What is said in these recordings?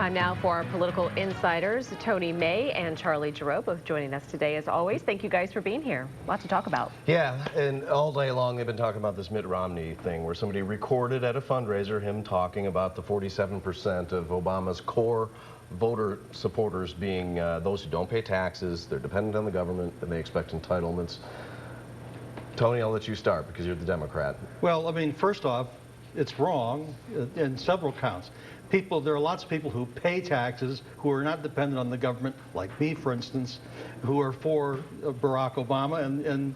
Time now for our political insiders, Tony May and Charlie Giroux, both joining us today as always. Thank you guys for being here. Lots to talk about. Yeah, and all day long they've been talking about this Mitt Romney thing where somebody recorded at a fundraiser him talking about the 47% of Obama's core voter supporters being those who don't pay taxes, they're dependent on the government, and they expect entitlements. Tony, I'll let you start because you're the Democrat. Well, I mean, first off, it's wrong in several counts. There are lots of people who pay taxes who are not dependent on the government, like me, for instance, who are for Barack Obama. And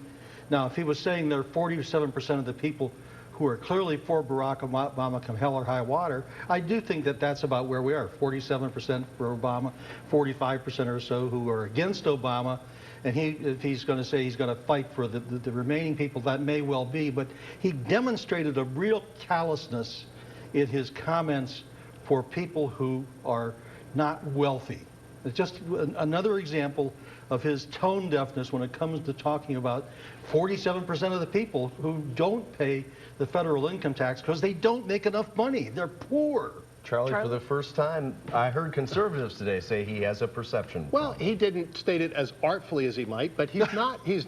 now, if he was saying there are 47% of the people who are clearly for Barack Obama come hell or high water, I do think that that's about where we are. 47% for Obama, 45% or so who are against Obama. And if he's going to say he's going to fight for the remaining people, that may well be. But he demonstrated a real callousness in his comments for people who are not wealthy. It's just another example of his tone deafness when it comes to talking about 47% of the people who don't pay the federal income tax because they don't make enough money. They're poor. Charlie, for the first time, I heard conservatives today say he has a perception. Well, he didn't state it as artfully as he might, but he's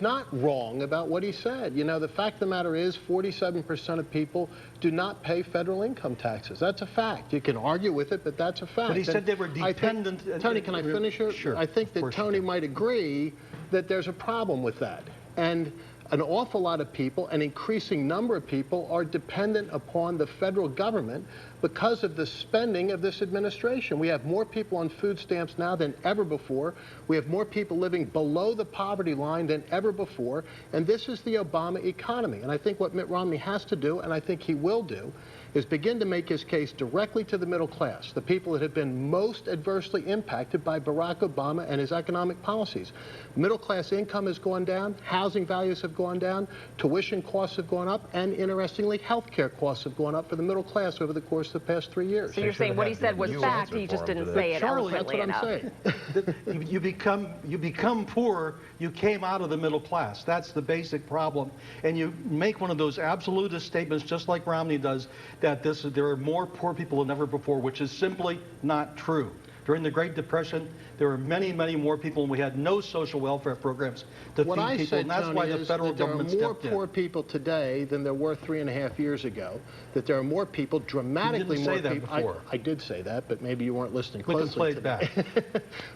not wrong about what he said. You know, the fact of the matter is 47% of people do not pay federal income taxes. That's a fact. You can argue with it, but that's a fact. But he said they were dependent. Tony, can I finish here? Sure. I think that Tony might agree that there's a problem with that. And an awful lot of people, an increasing number of people, are dependent upon the federal government because of the spending of this administration. We have more people on food stamps now than ever before. We have more people living below the poverty line than ever before. And this is the Obama economy. And I think what Mitt Romney has to do, and I think he will do, is begin to make his case directly to the middle class, the people that have been most adversely impacted by Barack Obama and his economic policies. Middle class income has gone down, housing values have gone down, tuition costs have gone up, and interestingly, health care costs have gone up for the middle class over the course of the past 3 years. So you're saying what he said was fact, he just didn't say it eloquently enough. Charlie, that's what I'm saying. You become poor, you came out of the middle class. That's the basic problem. And you make one of those absolutist statements, just like Romney does, that there are more poor people than ever before, which is simply not true. During the Great Depression, there were many, many more people, and we had no social welfare programs to feed people, and that's why the federal government stepped in. There are more poor people today than there were 3.5 years ago, that there are more people, dramatically more people. You didn't say that before. I did say that, but maybe you weren't listening We closely can play it back.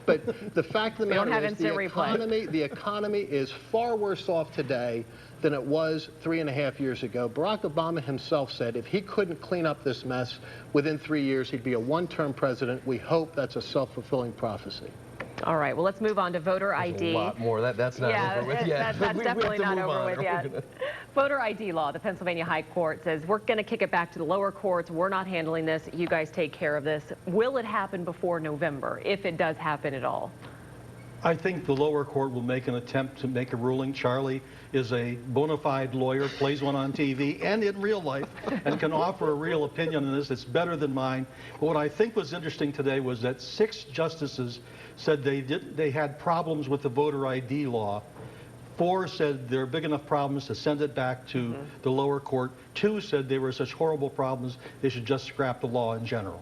But the fact of the matter is the economy is far worse off today than it was 3.5 years ago. Barack Obama himself said if he couldn't clean up this mess within 3 years, he'd be a one-term president. We hope that's a self-fulfilling prophecy. All right, well, let's move on to voter ID. There's a lot more. That's not over with yet. That's definitely not over with yet. Voter ID law, the Pennsylvania High Court says we're going to kick it back to the lower courts. We're not handling this. You guys take care of this. Will it happen before November, if it does happen at all? I think the lower court will make an attempt to make a ruling. Charlie is a bona fide lawyer, plays one on TV and in real life, and can offer a real opinion on this. It's better than mine. But what I think was interesting today was that 6 justices said they had problems with the voter ID law. 4 said there are big enough problems to send it back to the lower court. 2 said they were such horrible problems they should just scrap the law in general.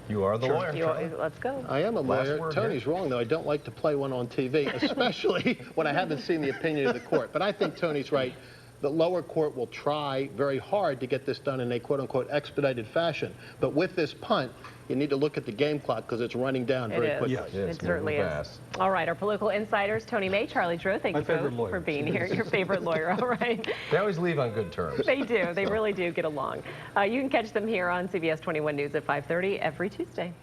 You are the lawyer. Let's go. I am a lawyer. Tony's wrong, though. I don't like to play one on TV, especially when I haven't seen the opinion of the court. But I think Tony's right. The lower court will try very hard to get this done in a quote-unquote expedited fashion. But with this punt, you need to look at the game clock because it's running down very quickly. Yes, it certainly is. All right, our political insiders, Tony May, Charlie Giroux, thank you both for being here. Your favorite lawyer, all right. They always leave on good terms. They do. They really do get along. You can catch them here on CBS 21 News at 5:30 every Tuesday.